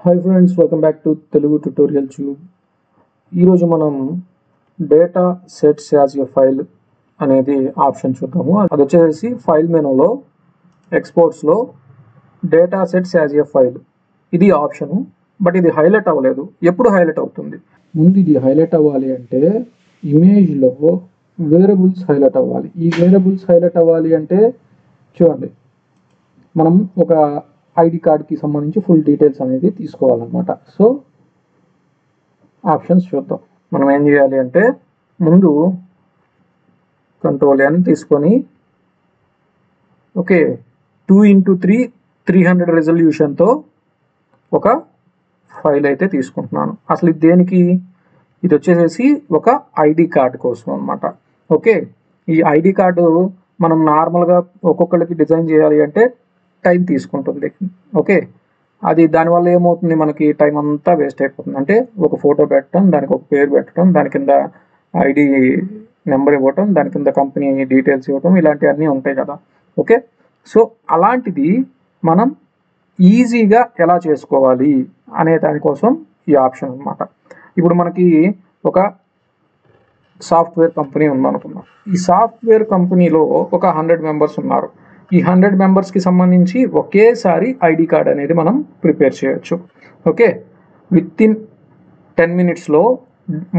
Hi friends, welcome back to Telugu tutorial tube. ఈరోజు మనం data sets as a file అనేది option చూద్దాము. అది వచ్చేసి ఫైల్ మెనూలో ఎక్స్పోర్ట్స్లో data sets as a file ఇది ఆప్షను. బట్ ఇది హైలైట్ అవ్వలేదు. ఎప్పుడు హైలైట్ అవుతుంది? ముందు ఇది హైలైట్ అవ్వాలి అంటే ఇమేజ్లో వేరియబుల్స్ హైలైట్ అవ్వాలి. ఈ వేరియబుల్స్ హైలైట్ అవ్వాలి అంటే చూడండి, మనం ఒక ఐడి కార్డ్కి సంబంధించి ఫుల్ డీటెయిల్స్ అనేది తీసుకోవాలన్నమాట. సో ఆప్షన్స్ చూద్దాం. మనం ఏం చేయాలి అంటే ముందు Ctrl N తీసుకొని ఓకే 2x3 300 రెజల్యూషన్తో ఒక ఫైల్ అయితే తీసుకుంటున్నాను. అసలు ఇది దేనికి? ఇది వచ్చేసేసి ఒక ఐడి కార్డ్ కోసం అనమాట. ఓకే, ఈ ఐడి కార్డు మనం నార్మల్గా ఒక్కొక్కరికి డిజైన్ చేయాలి అంటే టైం తీసుకుంటుంది. ఓకే, అది దానివల్ల ఏమవుతుంది, మనకి టైం అంతా వేస్ట్ అయిపోతుంది. అంటే ఒక ఫోటో పెట్టడం, దానికి ఒక పేరు పెట్టడం, దాని కింద ఐడి నెంబర్ ఇవ్వటం, దాని కింద కంపెనీ డీటెయిల్స్ ఇవ్వటం, ఇలాంటివన్నీ ఉంటాయి కదా. ఓకే, సో అలాంటిది మనం ఈజీగా ఎలా చేసుకోవాలి అనే దానికోసం ఈ ఆప్షన్ అనమాట. ఇప్పుడు మనకి ఒక సాఫ్ట్వేర్ కంపెనీ ఉందనుకుందాం. ఈ సాఫ్ట్వేర్ కంపెనీలో ఒక 100 మెంబర్స్ ఉన్నారు. ఈ 100 మెంబర్స్కి సంబంధించి ఒకేసారి ఐడి కార్డ్ అనేది మనం ప్రిపేర్ చేయొచ్చు. ఓకే, విత్ ఇన్ 10 మినిట్స్లో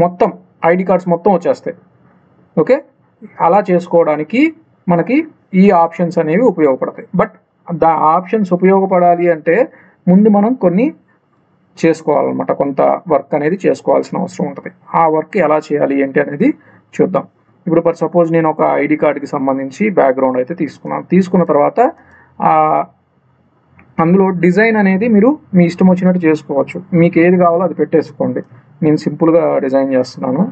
మొత్తం ఐడి కార్డ్స్ మొత్తం వచ్చేస్తాయి. ఓకే, అలా చేసుకోవడానికి మనకి ఈ ఆప్షన్స్ అనేవి ఉపయోగపడతాయి. బట్ ఆప్షన్స్ ఉపయోగపడాలి అంటే ముందు మనం కొన్ని చేసుకోవాలన్నమాట. కొంత వర్క్ అనేది చేసుకోవాల్సిన అవసరం ఉంటుంది. ఆ వర్క్ ఎలా చేయాలి ఏంటి అనేది చూద్దాం. ఇప్పుడు ఫర్ సపోజ్ నేను ఒక ఐడి కార్డ్కి సంబంధించి బ్యాక్గ్రౌండ్ అయితే తీసుకున్నాను. తీసుకున్న తర్వాత అందులో డిజైన్ అనేది మీరు మీ ఇష్టం వచ్చినట్టు చేసుకోవచ్చు. మీకు ఏది కావాలో అది పెట్టేసుకోండి. నేను సింపుల్గా డిజైన్ చేస్తున్నాను.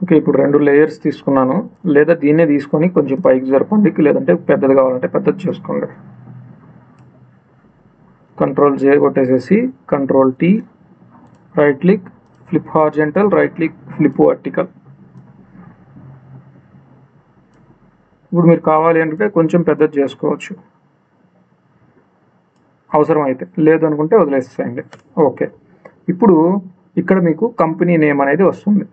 ఓకే, ఇప్పుడు 2 లేయర్స్ తీసుకున్నాను. లేదా దీన్నే తీసుకొని కొంచెం పైకి జరపండి, లేదంటే పెద్దది కావాలంటే పెద్దది చేసుకోండి. Ctrl J కొట్టేసేసి Ctrl T, right click flip horizontal, right click flip vertical. ఇప్పుడు మీరు కావాలి అంటే కొంచెం పెద్దది చేసుకోవచ్చు అవసరం అయితే, లేదు అనుకుంటే వదిలేసేయండి. ఓకే, ఇప్పుడు ఇక్కడ మీకు కంపెనీ నేమ్ అనేది వస్తుంది.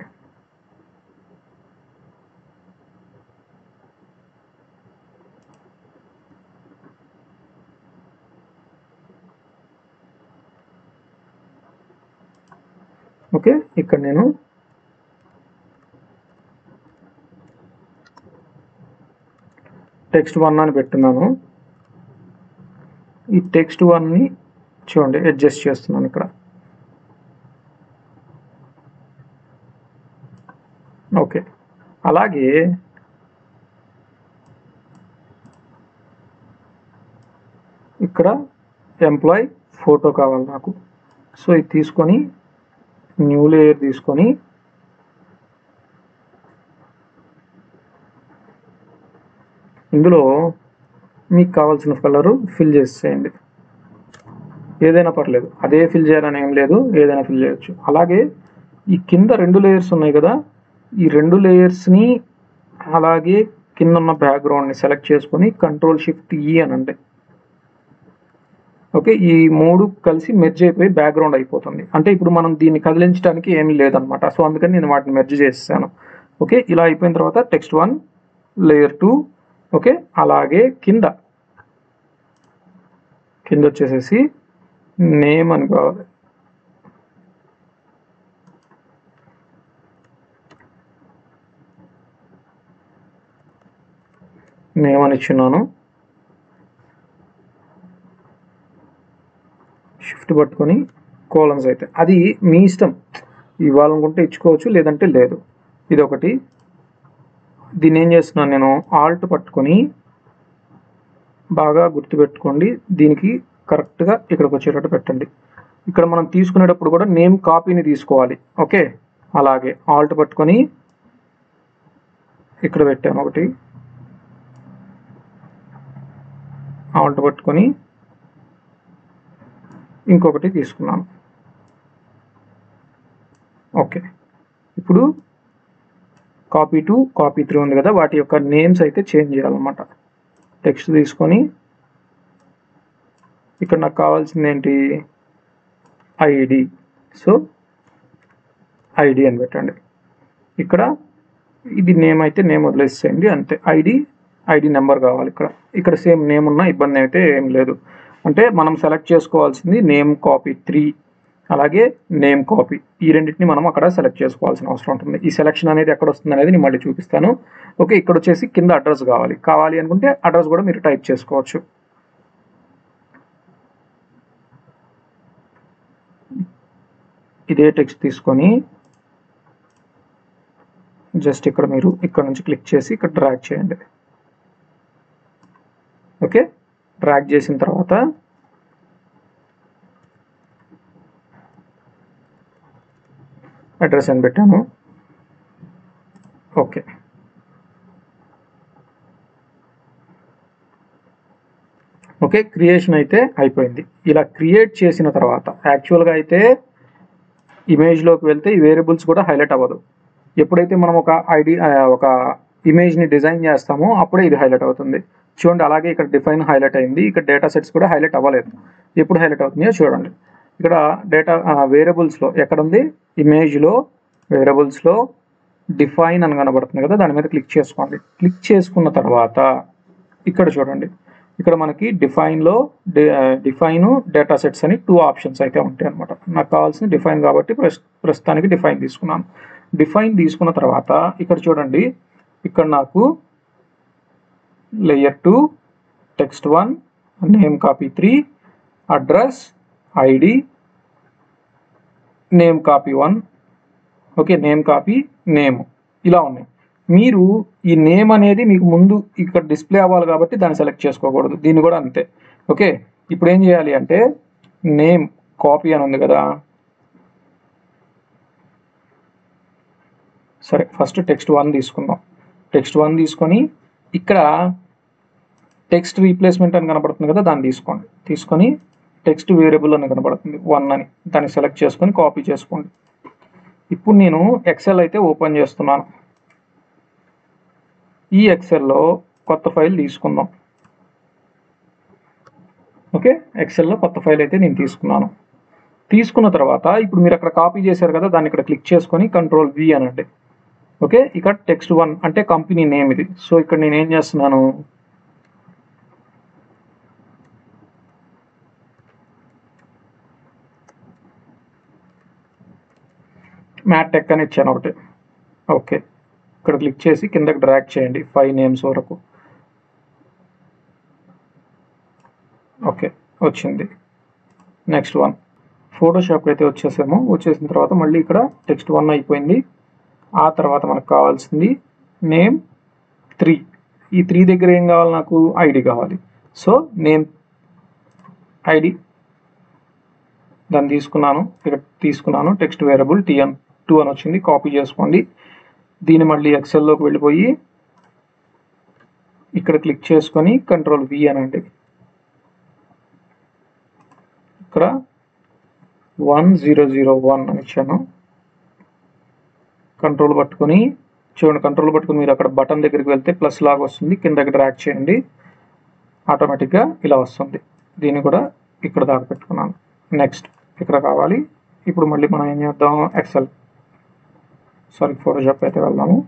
ఓకే, ఇక్కడ నేను text1 అని పెట్టున్నాను. ఈ text1ని చూడండి అడ్జస్ట్ చేస్తున్నాను ఇక్కడ. ఓకే, అలాగే ఇక్కడ ఎంప్లాయ్ ఫోటో కావాలి నాకు. సో ఇది తీసుకొని న్యూ లేయర్ తీసుకొని ఇందులో మీకు కావాల్సిన కలరు ఫిల్ చేసేయండి. ఏదైనా పర్లేదు, అదే ఫిల్ చేయాలని ఏం లేదు, ఏదైనా ఫిల్ చేయొచ్చు. అలాగే ఈ కింద 2 లేయర్స్ ఉన్నాయి కదా, ఈ 2 లేయర్స్ని అలాగే కింద ఉన్న బ్యాక్గ్రౌండ్ని సెలెక్ట్ చేసుకొని Ctrl+Shift+E అనండి. ఓకే, ఈ 3 కలిసి మెర్జ్ అయిపోయి బ్యాక్గ్రౌండ్ అయిపోతుంది. అంటే ఇప్పుడు మనం దీన్ని కదిలించడానికి ఏమీ లేదనమాట. సో అందుకని నేను వాటిని మెర్జ్ చేసాను. ఓకే, ఇలా అయిపోయిన తర్వాత text1 లేయర్ 2. ఓకే, అలాగే కింద వచ్చేసేసి నేమ్ అని కావాలి. నేమ్ అని ఇచ్చున్నాను. షిఫ్ట్ పట్టుకొని కోలన్స్ అయితే అది మీ ఇష్టం, ఇవ్వాలనుకుంటే ఇచ్చుకోవచ్చు, లేదంటే లేదు. ఇది ఒకటి. దీన్ని ఏం చేస్తున్నాను నేను, ఆల్ట్ పట్టుకొని బాగా గుర్తుపెట్టుకోండి, దీనికి కరెక్ట్గా ఇక్కడికి వచ్చేటట్టు పెట్టండి. ఇక్కడ మనం తీసుకునేటప్పుడు కూడా నేమ్ కాపీని తీసుకోవాలి. ఓకే, అలాగే ఆల్ట్ పట్టుకొని ఇక్కడ పెట్టాను ఒకటి. ఆల్ట్ పట్టుకొని ఇంకొకటి తీసుకున్నాను. ఓకే, ఇప్పుడు కాపీ 2 కాపీ 3 ఉంది కదా, వాటి యొక్క నేమ్స్ అయితే చేంజ్ చేయాలన్నమాట. టెక్స్ట్ తీసుకొని ఇక్కడ నాకు కావాల్సింది ఏంటి, ఐడి. సో ఐడి అని పెట్టండి. ఇక్కడ ఇది నేమ్ అయితే నేమ్ వదిలేసేయండి అంతే. ఐడి నెంబర్ కావాలి. ఇక్కడ సేమ్ నేమ్ ఉన్న ఇబ్బంది అయితే ఏం లేదు. అంటే మనం సెలెక్ట్ చేసుకోవాల్సింది నేమ్ కాపీ 3 అలాగే నేమ్ కాపీ, ఈ రెండింటిని మనం అక్కడ సెలెక్ట్ చేసుకోవాల్సిన అవసరం ఉంటుంది. ఈ సెలెక్షన్ అనేది ఎక్కడ వస్తుంది అనేది నేను మళ్ళీ చూపిస్తాను. ఓకే, ఇక్కడ వచ్చేసి కింద అడ్రస్ కావాలి అనుకుంటే అడ్రస్ కూడా మీరు టైప్ చేసుకోవచ్చు. ఇదే టెక్స్ట్ తీసుకొని జస్ట్ ఇక్కడ మీరు ఇక్కడ నుంచి క్లిక్ చేసి ఇక్కడ డ్రాగ్ చేయండి. ఓకే, డ్రాగ్ చేసిన తర్వాత అడ్రస్ అని పెట్టాను. ఓకే, ఓకే, క్రియేషన్ అయితే అయిపోయింది. ఇలా క్రియేట్ చేసిన తర్వాత యాక్చువల్గా అయితే ఇమేజ్లోకి వెళ్తే ఈ వేరియబుల్స్ కూడా హైలైట్ అవ్వదు. ఎప్పుడైతే మనం ఒక ఇమేజ్ని డిజైన్ చేస్తామో అప్పుడే ఇది హైలైట్ అవుతుంది. చూడండి, అలాగే ఇక్కడ డిఫైన్ హైలైట్ అయింది, ఇక్కడ డేటా సెట్స్ కూడా హైలైట్ అవ్వలేదు. ఎప్పుడు హైలైట్ అవుతుందో చూడండి. ఇక్కడ వేరియబుల్స్లో ఎక్కడ ఉంది, ఇమేజ్లో వేరియబుల్స్లో డిఫైన్ అని కనబడుతుంది కదా, దాని మీద క్లిక్ చేసుకోండి. క్లిక్ చేసుకున్న తర్వాత ఇక్కడ చూడండి, ఇక్కడ మనకి డిఫైన్ డేటా సెట్స్ అని 2 ఆప్షన్స్ అయితే ఉంటాయి అనమాట. నాకు కావాల్సిన డిఫైన్ కాబట్టి ప్రస్తుతానికి డిఫైన్ తీసుకున్నాను. డిఫైన్ తీసుకున్న తర్వాత ఇక్కడ చూడండి, ఇక్కడ నాకు layer 2 text 1 name copy 3 address ID name copy 1 okay, name copy name ఇలా ఉన్నాయి. మీరు ఈ నేమ్ అనేది మీకు ముందు ఇక్కడ డిస్ప్లే అవ్వాలి కాబట్టి దాన్ని సెలెక్ట్ చేసుకోకూడదు. దీన్ని కూడా అంతే. ఓకే, ఇప్పుడు ఏం చేయాలి అంటే నేమ్ కాపీ అని ఉంది కదా, సరే ఫస్ట్ టెక్స్ట్ 1 తీసుకుందాం. టెక్స్ట్ 1 తీసుకొని ఇక్కడ టెక్స్ట్ రీప్లేస్మెంట్ అని కనబడుతుంది కదా, దాన్ని తీసుకొని టెక్స్ట్ వేరియబుల్ అని కనబడుతుంది 1 అని, దాన్ని సెలెక్ట్ చేసుకొని కాపీ చేసుకోండి. ఇప్పుడు నేను ఎక్సెల్ అయితే ఓపెన్ చేస్తున్నాను. ఈ ఎక్సెల్లో కొత్త ఫైల్ తీసుకుందాం. ఓకే, ఎక్సెల్లో కొత్త ఫైల్ అయితే నేను తీసుకున్నాను. తీసుకున్న తర్వాత ఇప్పుడు మీరు అక్కడ కాపీ చేశారు కదా, దాన్ని ఇక్కడ క్లిక్ చేసుకొని కంట్రోల్ V అనండి. ఓకే, ఇక్కడ టెక్స్ట్ 1 అంటే కంపెనీ నేమ్ ఇది. సో ఇక్కడ నేను ఏం చేస్తున్నాను, మ్యాట్ టెక్ అని ఇచ్చాను ఒకటి. ఓకే, ఇక్కడ క్లిక్ చేసి కిందకి డ్రాగ్ చేయండి 5 నేమ్స్ వరకు. ఓకే, వచ్చింది. నెక్స్ట్ 1 ఫోటోషాప్కి అయితే వచ్చేసిన తర్వాత మళ్ళీ ఇక్కడ టెక్స్ట్ 1 అయిపోయింది. ఆ తర్వాత మనకు కావాల్సింది నేమ్ 3. ఈ 3 దగ్గర ఏం కావాలి, నాకు ఐడి కావాలి. సో నేమ్ ఐడి దాన్ని తీసుకున్నాను. టెక్స్ట్ వేరియబుల్ TN2 అని వచ్చింది, కాపీ చేసుకోండి. దీన్ని మళ్ళీ ఎక్సెల్లోకి వెళ్ళిపోయి ఇక్కడ క్లిక్ చేసుకొని కంట్రోల్ V అనండి. ఇక్కడ 1001 అని ఇచ్చాను. కంట్రోల్ పట్టుకొని మీరు అక్కడ బటన్ దగ్గరికి వెళ్తే ప్లస్ లాగా వస్తుంది, కిందకి డ్రాగ్ చేయండి, ఆటోమేటిక్గా ఇలా వస్తుంది. దీన్ని కూడా ఇక్కడ దాకా పెట్టుకున్నాను. నెక్స్ట్ ఇక్కడ కావాలి. ఇప్పుడు మళ్ళీ మనం ఏం చేద్దాం, ఫోటోషాప్ అయితే వెళ్దాము.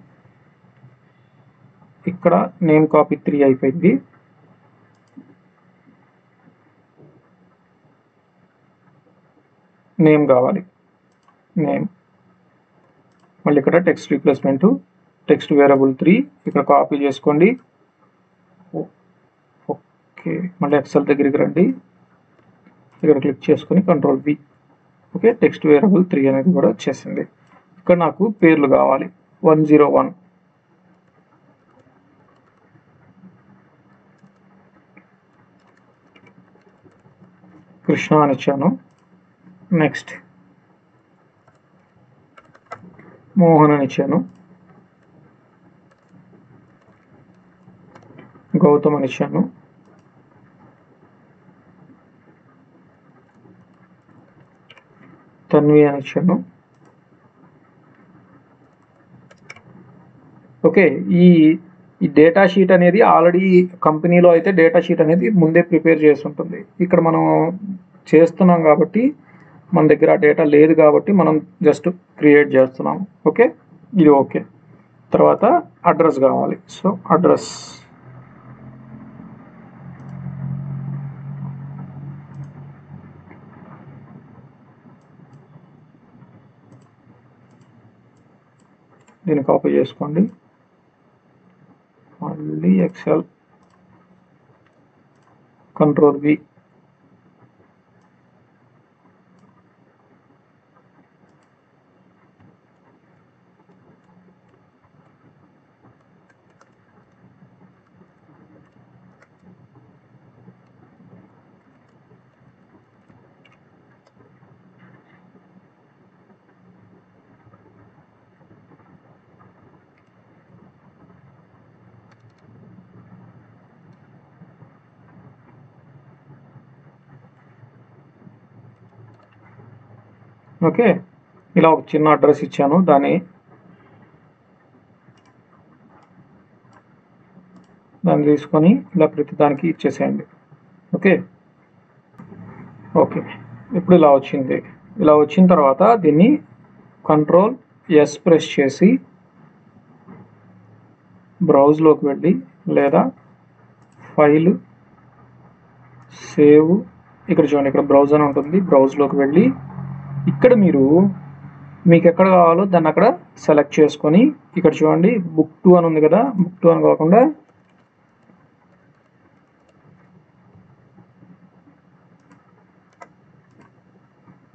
ఇక్కడ నేమ్ కాపీ 3 అయిపోయింది. నేమ్ కావాలి, నేమ్ మళ్ళీ ఇక్కడ టెక్స్ట్ రీప్లేస్మెంట్ టెక్స్ట్ వేరియబుల్ 3 ఇక్కడ కాపీ చేసుకోండి. ఓకే, మళ్ళీ ఎక్సెల్ దగ్గరికి రండి, ఇక్కడ క్లిక్ చేసుకొని control V. Okay, text variable 3 అనేది కూడా వచ్చేసింది. ఇక్కడ నాకు పేర్లు కావాలి. 101 కృష్ణ అని ఇచ్చాను. నెక్స్ట్ మోహన్ అని ఇచ్చాను. గౌతమ్ అని ఇచ్చాను. తన్వి అని ఇచ్చాను. ఓకే, ఈ డేటా షీట్ అనేది ఆల్రెడీ కంపెనీలో అయితే డేటా షీట్ అనేది ముందే ప్రిపేర్ చేసి ఉంటుంది. ఇక్కడ మనం చేస్తున్నాం కాబట్టి మన దగ్గర ఆ డేటా లేదు కాబట్టి మనం జస్ట్ క్రియేట్ చేస్తున్నాం. ఓకే, ఇది ఓకే. తర్వాత అడ్రస్ కావాలి. సో అడ్రస్ దీన్ని కాపీ చేసుకోండి. మళ్ళీ ఎక్సెల్ కంట్రోల్ V. ఓకే, ఇలా ఒక చిన్న అడ్రస్ ఇచ్చాను. దాన్ని తీసుకొని ఇలా ప్రతి దానికి ఇచ్చేసేయండి. ఓకే ఓకే, ఇప్పుడు ఇలా వచ్చింది. ఇలా వచ్చిన తర్వాత దీన్ని కంట్రోల్ S ప్రెస్ చేసి బ్రౌజ్లోకి వెళ్ళి లేదా ఫైల్ సేవ్, ఇక్కడ చూడండి, ఇక్కడ బ్రౌజ్ అని ఉంటుంది. బ్రౌజ్లోకి వెళ్ళి ఇక్కడ మీకు ఎక్కడ కావాలో దాన్ని అక్కడ సెలెక్ట్ చేసుకొని ఇక్కడ చూడండి బుక్ 2 అని ఉంది కదా, బుక్ 2 అని కాకుండా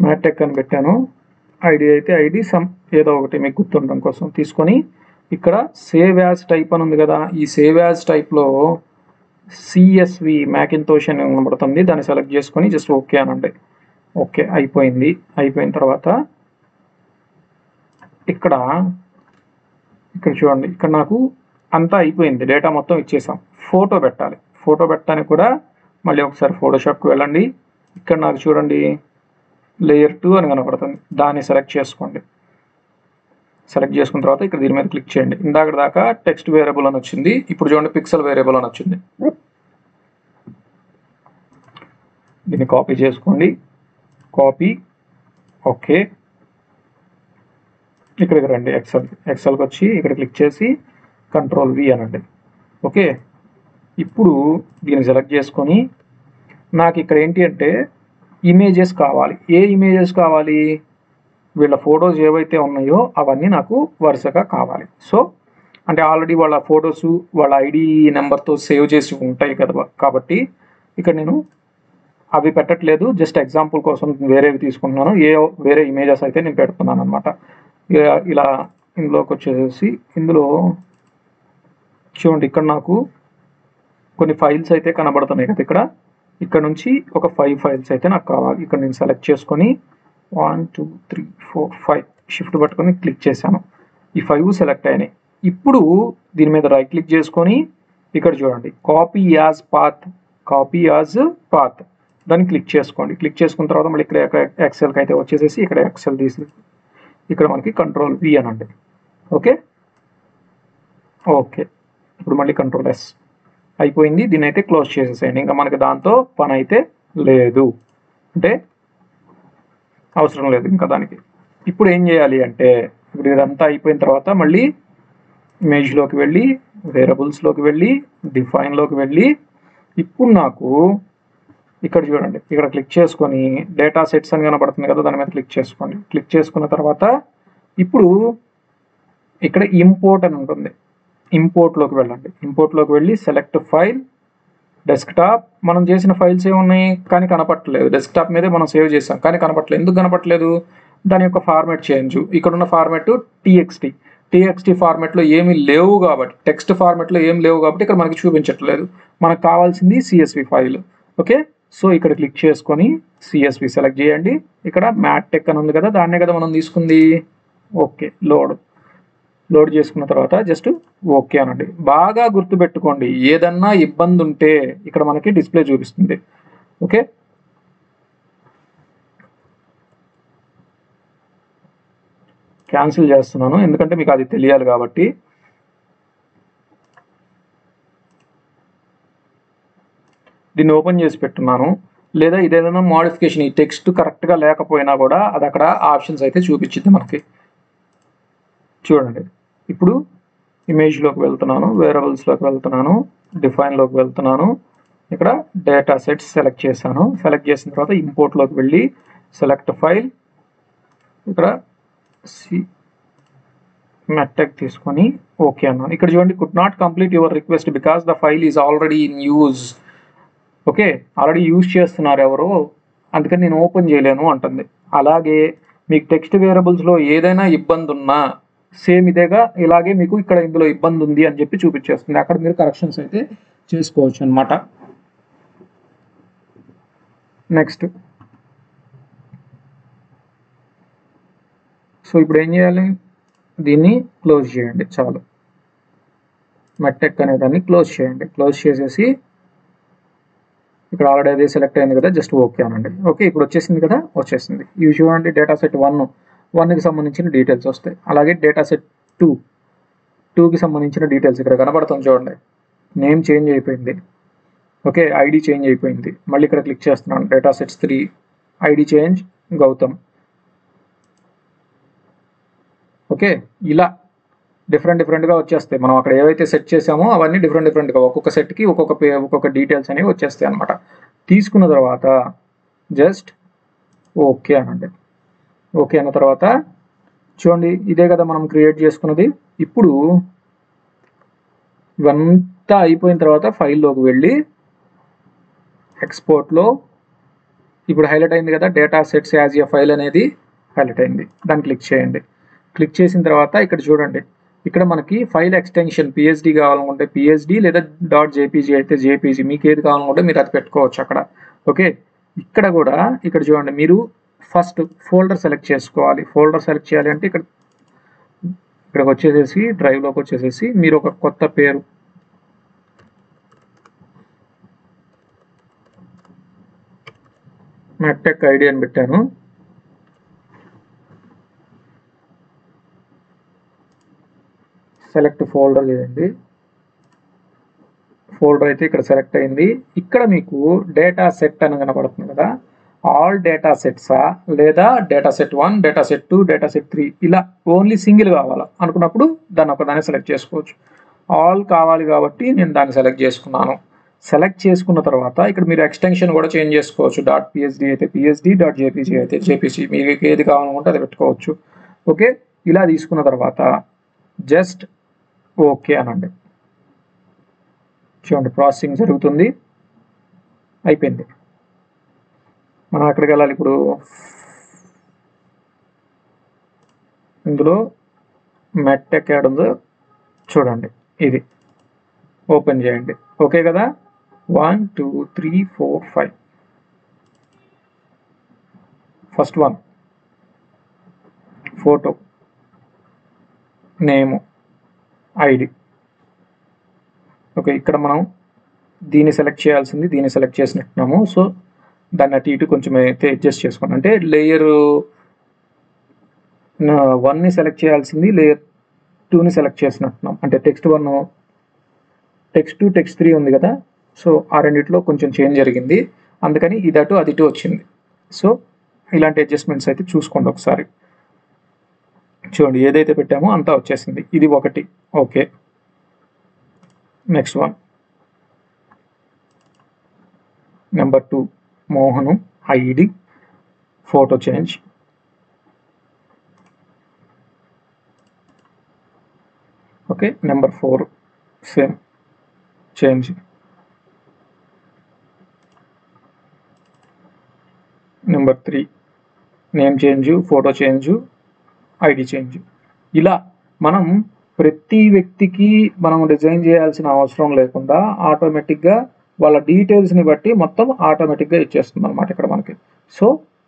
మ్యాటెక్ అని పెట్టాను. ఐడి అయితే ఐడి సమ్ ఏదో ఒకటి మీకు గుర్తుండడం కోసం తీసుకొని ఇక్కడ సేవ్ యాజ్ టైప్ అని ఉంది కదా, ఈ సేవ్ యాజ్ టైప్లో CSV మ్యాకింతోష్ అని కనబడుతుంది. దాన్ని సెలెక్ట్ చేసుకొని జస్ట్ ఓకే అనండి. ఓకే అయిపోయింది. అయిపోయిన తర్వాత ఇక్కడ చూడండి, ఇక్కడ నాకు అంతా అయిపోయింది. డేటా మొత్తం ఇచ్చేసాం. ఫోటో పెట్టాలి. ఫోటో పెట్టడానికి కూడా మళ్ళీ ఒకసారి ఫోటోషాప్కి వెళ్ళండి. ఇక్కడ నాకు చూడండి లేయర్ 2 అని కనపడుతుంది. దాన్ని సెలెక్ట్ చేసుకోండి. సెలెక్ట్ చేసుకున్న తర్వాత ఇక్కడ దీని మీద క్లిక్ చేయండి. ఇందాక దాకా టెక్స్ట్ వేరియబుల్ అని వచ్చింది, ఇప్పుడు చూడండి పిక్సెల్ వేరియబుల్ అని వచ్చింది. దీన్ని కాపీ చేసుకోండి. కాపీ. ఓకే, ఇక్కడికి రండి. ఎక్సెల్కి వచ్చి ఇక్కడ క్లిక్ చేసి కంట్రోల్ V అనండి. ఓకే, ఇప్పుడు దీన్ని సెలెక్ట్ చేసుకొని నాకు ఇక్కడ ఏంటి అంటే ఇమేజెస్ కావాలి. ఏ ఇమేజెస్ కావాలి? వీళ్ళ ఫొటోస్ ఏవైతే ఉన్నాయో అవన్నీ నాకు వరుసగా కావాలి. సో అంటే ఆల్రెడీ వాళ్ళ ఫొటోస్ వాళ్ళ ఐడి నెంబర్తో సేవ్ చేసి ఉంటాయి కదా, కాబట్టి ఇక్కడ నేను అవి పెట్టట్లేదు. జస్ట్ ఎగ్జాంపుల్ కోసం వేరేవి తీసుకుంటున్నాను. వేరే ఇమేజెస్ అయితే నేను పెడుతున్నాను అనమాట. ఇలా ఇందులోకి వచ్చేసి ఇందులో చూడండి, ఇక్కడ నాకు కొన్ని ఫైల్స్ అయితే కనబడుతున్నాయి కదా. ఇక్కడ నుంచి ఒక 5 ఫైల్స్ అయితే నాకు కావాలి. ఇక్కడ నేను సెలెక్ట్ చేసుకొని 1 2 3 4 5 షిఫ్ట్ పట్టుకొని క్లిక్ చేశాను. ఈ 5 సెలెక్ట్ అయినాయి. ఇప్పుడు దీని మీద రైట్ క్లిక్ చేసుకొని ఇక్కడ చూడండి కాపీ యాజ్ పాత్ దాన్ని క్లిక్ చేసుకోండి. క్లిక్ చేసుకున్న తర్వాత మళ్ళీ ఇక్కడ ఎక్సెల్కి అయితే వచ్చేసేసి ఇక్కడ ఎక్సెల్ తీసి ఇక్కడ మనకి కంట్రోల్ V అనండి. ఓకే ఓకే, ఇప్పుడు మళ్ళీ కంట్రోల్ S. అయిపోయింది. దీన్ని అయితే క్లోజ్ చేసేసేయండి. ఇంకా మనకి దాంతో పని అయితే లేదు, అంటే అవసరం లేదు ఇంకా దానికి. ఇప్పుడు ఏం చేయాలి అంటే ఇప్పుడు ఇదంతా అయిపోయిన తర్వాత మళ్ళీ ఇమేజ్లోకి వెళ్ళి వేరియబుల్స్లోకి వెళ్ళి డిఫైన్లోకి వెళ్ళి ఇప్పుడు నాకు ఇక్కడ చూడండి, ఇక్కడ క్లిక్ చేసుకొని డేటా సెట్స్ అని కనబడుతుంది కదా, దాని మీద క్లిక్ చేసుకోండి. క్లిక్ చేసుకున్న తర్వాత ఇప్పుడు ఇక్కడ ఇంపోర్ట్ అని ఉంటుంది. ఇంపోర్ట్లోకి వెళ్ళండి. ఇంపోర్ట్లోకి వెళ్ళి సెలెక్ట్ ఫైల్ డెస్క్టాప్. మనం చేసిన ఫైల్స్ ఏమున్నాయి కానీ కనపట్లేదు. డెస్క్టాప్ మీదే మనం సేవ్ చేసాం కానీ కనపట్లేదు. ఎందుకు కనపట్లేదు? దాని యొక్క ఫార్మాట్ చేంజ్. ఇక్కడున్న ఫార్మాట్ TXT ఫార్మాట్లో ఏమీ లేవు కాబట్టి, టెక్స్ట్ ఫార్మాట్లో ఏమి లేవు కాబట్టి ఇక్కడ మనకి చూపించట్లేదు. మనకు కావాల్సింది CSV ఫైల్. ఓకే, సో ఇక్కడ క్లిక్ చేసుకొని CSV సెలెక్ట్ చేయండి. ఇక్కడ మ్యాటెక్ అని ఉంది కదా, దాన్నే కదా మనం తీసుకుంది. ఓకే, లోడ్ చేసుకున్న తర్వాత జస్ట్ ఓకే అనండి. బాగా గుర్తుపెట్టుకోండి, ఏదన్నా ఇబ్బంది ఉంటే ఇక్కడ మనకి డిస్ప్లే చూపిస్తుంది. ఓకే, క్యాన్సిల్ చేస్తున్నాను ఎందుకంటే మీకు అది తెలియాలి కాబట్టి. దీన్ని ఓపెన్ చేసి పెట్టున్నాను. లేదా ఇదేదైనా మోడిఫికేషన్, ఈ టెక్స్ట్ కరెక్ట్గా లేకపోయినా కూడా అది అక్కడ ఆప్షన్స్ అయితే చూపించింది మనకి. చూడండి, ఇప్పుడు ఇమేజ్లోకి వెళ్తున్నాను, వేరియబుల్స్లోకి వెళ్తున్నాను, డిఫైన్లోకి వెళ్తున్నాను. ఇక్కడ డేటా సెట్స్ సెలెక్ట్ చేశాను. సెలెక్ట్ చేసిన తర్వాత ఇంపోర్ట్లోకి వెళ్ళి సెలెక్ట్ ఫైల్, ఇక్కడ మెట్టెక్ తీసుకొని ఓకే అన్నాను. ఇక్కడ చూడండి, could not complete your request because the file is already in use. Okay, already use చేస్తున్నారు ఎవరు, అందుకని నేను ఓపెన్ చేయలేను అంటుంది. అలాగే మీకు టెక్స్ట్ వేరియబుల్స్లో ఏదైనా ఇబ్బంది ఉన్నా సేమ్ ఇదేగా, ఇలాగే మీకు ఇక్కడ ఇందులో ఇబ్బంది ఉంది అని చెప్పి చూపించేస్తుంది. అక్కడ మీరు కరెక్షన్స్ అయితే చేసుకోవచ్చు అనమాట. నెక్స్ట్, సో ఇప్పుడు ఏం చేయాలి, దీన్ని క్లోజ్ చేయండి చాలు. మెట్టెక్ అనే దాన్ని క్లోజ్ చేయండి. క్లోజ్ చేసేసి ఇక్కడ ఆల్రెడీ అదే సెలెక్ట్ అయింది కదా, జస్ట్ ఓకే అనండి. ఓకే, ఇప్పుడు వచ్చేసింది కదా, వచ్చేసింది. ఇవి చూడండి, డేటా సెట్ 1కి సంబంధించిన డీటెయిల్స్ వస్తాయి. అలాగే డేటా సెట్ 2కి సంబంధించిన డీటెయిల్స్ ఇక్కడ కనబడుతుంది చూడండి. నేమ్ చేంజ్ అయిపోయింది. ఓకే, ఐడి చేంజ్ అయిపోయింది. మళ్ళీ ఇక్కడ క్లిక్ చేస్తున్నాను, data sets 3, ID change Gautam. Okay, ఇలా డిఫరెంట్గా వచ్చేస్తాయి. మనం అక్కడ ఏవైతే సెట్ చేసామో అవన్నీ డిఫరెంట్గా ఒక్కొక్క సెట్కి ఒక్కొక్క డీటెయిల్స్ అనేవి వచ్చేస్తాయి అనమాట. తీసుకున్న తర్వాత జస్ట్ ఓకే అనండి. ఓకే అన్న తర్వాత చూడండి, ఇదే కదా మనం క్రియేట్ చేసుకున్నది. ఇప్పుడు ఇవంతా అయిపోయిన తర్వాత ఫైల్లోకి వెళ్ళి ఎక్స్పోర్ట్లో ఇప్పుడు హైలైట్ అయింది కదా, data sets as a file అనేది హైలైట్ అయింది. దాన్ని క్లిక్ చేయండి. క్లిక్ చేసిన తర్వాత ఇక్కడ చూడండి, ఇక్కడ మనకి ఫైల్ ఎక్స్టెన్షన్ పిఎస్డి కావాలనుకుంటే పిఎస్డి, లేదా .jpg అయితే జేపీజీ, మీకు ఏది కావాలనుకుంటే మీరు అది పెట్టుకోవచ్చు అక్కడ. ఓకే, ఇక్కడ కూడా ఇక్కడ చూడండి, మీరు ఫస్ట్ ఫోల్డర్ సెలెక్ట్ చేసుకోవాలి. ఫోల్డర్ సెలెక్ట్ చేయాలి అంటే ఇక్కడికి వచ్చేసేసి డ్రైవ్లోకి వచ్చేసేసి మీరు ఒక కొత్త పేరు, మెట్టెక్ ఐడి అని పెట్టాను. సెలెక్ట్ ఫోల్డర్ చేయండి. ఫోల్డర్ అయితే ఇక్కడ సెలెక్ట్ అయింది. ఇక్కడ మీకు డేటా సెట్ అని కనబడుతుంది కదా, ఆల్ డేటా సెట్సా లేదా data set 1, data set 2, data set 3, ఇలా ఓన్లీ సింగిల్ కావాలా అనుకున్నప్పుడు దాన్ని ఒకదాన్ని సెలెక్ట్ చేసుకోవచ్చు. ఆల్ కావాలి కాబట్టి నేను దాన్ని సెలెక్ట్ చేసుకున్నాను. సెలెక్ట్ చేసుకున్న తర్వాత ఇక్కడ మీరు ఎక్స్టెన్షన్ కూడా చేంజ్ చేసుకోవచ్చు. .psd అయితే psd, .jpg అయితే jpg, మీకు ఏది కావాలనుకుంటే అది పెట్టుకోవచ్చు. ఓకే, ఇలా తీసుకున్న తర్వాత జస్ట్ ఓకే అనండి. చూడండి, ప్రాసెసింగ్ జరుగుతుంది, అయిపోయింది. మనం ఎక్కడికి వెళ్ళాలి ఇప్పుడు, ఇందులో మెట్టెక్ యాడ్ ఉందో చూడండి, ఇది ఓపెన్ చేయండి. ఓకే కదా, 1 2 3 4 5. ఫస్ట్ వన్ ఫోటో, నేము, ఐడి. ఓకే, ఇక్కడ మనం దీన్ని సెలెక్ట్ చేయాల్సింది దీన్ని సెలెక్ట్ చేసినట్టున్నాము. సో దాన్ని అటు ఇటు కొంచెం అయితే అడ్జస్ట్ చేసుకోండి. అంటే లేయర్ 1ని సెలెక్ట్ చేయాల్సింది లేయర్ 2ని సెలెక్ట్ చేసినట్టున్నాం. అంటే టెక్స్ట్ 1, టెక్స్ట్ 2, టెక్స్ట్ 3 ఉంది కదా, సో ఆ రెండిట్లో కొంచెం చేంజ్ జరిగింది, అందుకని ఇది అటు అది ఇటు వచ్చింది. సో ఇలాంటి అడ్జస్ట్మెంట్స్ అయితే చూసుకోండి ఒకసారి. చూడండి, ఏదైతే పెట్టామో అంతా వచ్చేసింది. ఇది ఒకటి. Okay, next one, number 2 Mohan, ID, photo change. Okay, number 4 same change. Number 3 name change, photo change, ID change. ఇలా మనం ప్రతి వ్యక్తికి మనం డిజైన్ చేయాల్సిన అవసరం లేకుండా ఆటోమేటిక్గా వాళ్ళ డీటెయిల్స్ని బట్టి మొత్తం ఆటోమేటిక్గా ఇచ్చేస్తుంది అనమాట ఇక్కడ మనకి. సో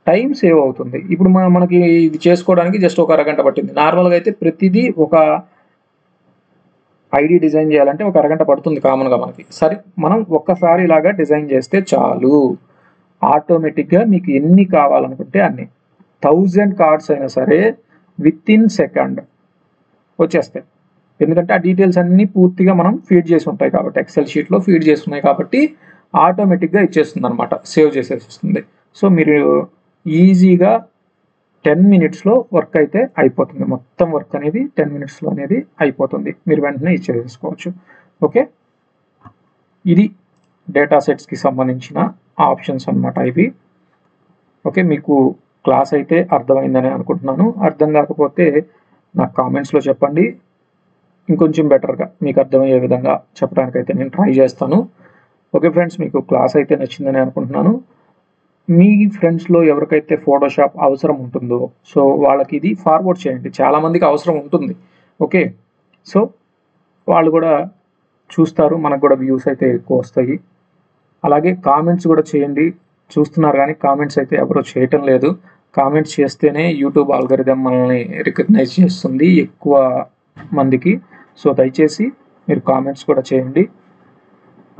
టైం సేవ్ అవుతుంది. ఇప్పుడు మనకి ఇది చేసుకోవడానికి జస్ట్ ఒక అరగంట పట్టింది. నార్మల్గా అయితే ప్రతిదీ ఒక ఐడి డిజైన్ చేయాలంటే ఒక అరగంట పడుతుంది కామన్గా మనకి. సరే, మనం ఒక్కసారి ఇలాగా డిజైన్ చేస్తే చాలు, ఆటోమేటిక్గా మీకు ఎన్ని కావాలనుకుంటే అన్ని, 1000 కార్డ్స్ అయినా సరే విత్ ఇన్ సెకండ్ వచ్చేస్తాయి. ఎందుకంటే ఆ డీటెయిల్స్ అన్నీ పూర్తిగా మనం ఫీడ్ చేసి ఉంటాయి కాబట్టి, ఎక్సెల్ షీట్లో ఫీడ్ చేసి ఉన్నాయి కాబట్టి ఆటోమేటిక్గా ఇచ్చేస్తుంది అనమాట, సేవ్ చేసేస్తుంది. సో మీరు ఈజీగా 10 మినిట్స్లో వర్క్ అయితే అయిపోతుంది. మొత్తం వర్క్ అనేది 10 మినిట్స్లో అనేది అయిపోతుంది. మీరు వెంటనే ఇచ్చేసుకోవచ్చు. ఓకే, ఇది డేటా సెట్స్కి సంబంధించిన ఆప్షన్స్ అనమాట ఇవి. ఓకే, మీకు క్లాస్ అయితే అర్థమైందని అనుకుంటున్నాను. అర్థం కాకపోతే నాకు కామెంట్స్లో చెప్పండి, ఇంకొంచెం బెటర్గా మీకు అర్థమయ్యే విధంగా చెప్పడానికైతే నేను ట్రై చేస్తాను. ఓకే ఫ్రెండ్స్, మీకు క్లాస్ అయితే నచ్చిందని అనుకుంటున్నాను. మీ ఫ్రెండ్స్లో ఎవరికైతే ఫోటోషాప్ అవసరం ఉంటుందో సో వాళ్ళకి ఇది ఫార్వర్డ్ చేయండి. చాలామందికి అవసరం ఉంటుంది. ఓకే, సో వాళ్ళు కూడా చూస్తారు, మనకు కూడా వ్యూస్ అయితే ఎక్కువ వస్తాయి. అలాగే కామెంట్స్ కూడా చేయండి. చూస్తున్నారు కానీ కామెంట్స్ అయితే ఎవరో చేయటం లేదు. కామెంట్స్ చేస్తేనే యూట్యూబ్ ఆల్గరిథం మనల్ని రికగ్నైజ్ చేస్తుంది ఎక్కువ మందికి. సో దయచేసి మీరు కామెంట్స్ కూడా చేయండి.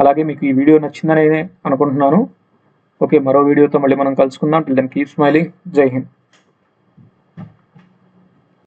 అలాగే మీకు ఈ వీడియో నచ్చిందని అనుకుంటున్నాను. ఓకే, మరో వీడియోతో మళ్ళీ మనం కలుసుకుందాం. Till then keep smiling. Jai Hind.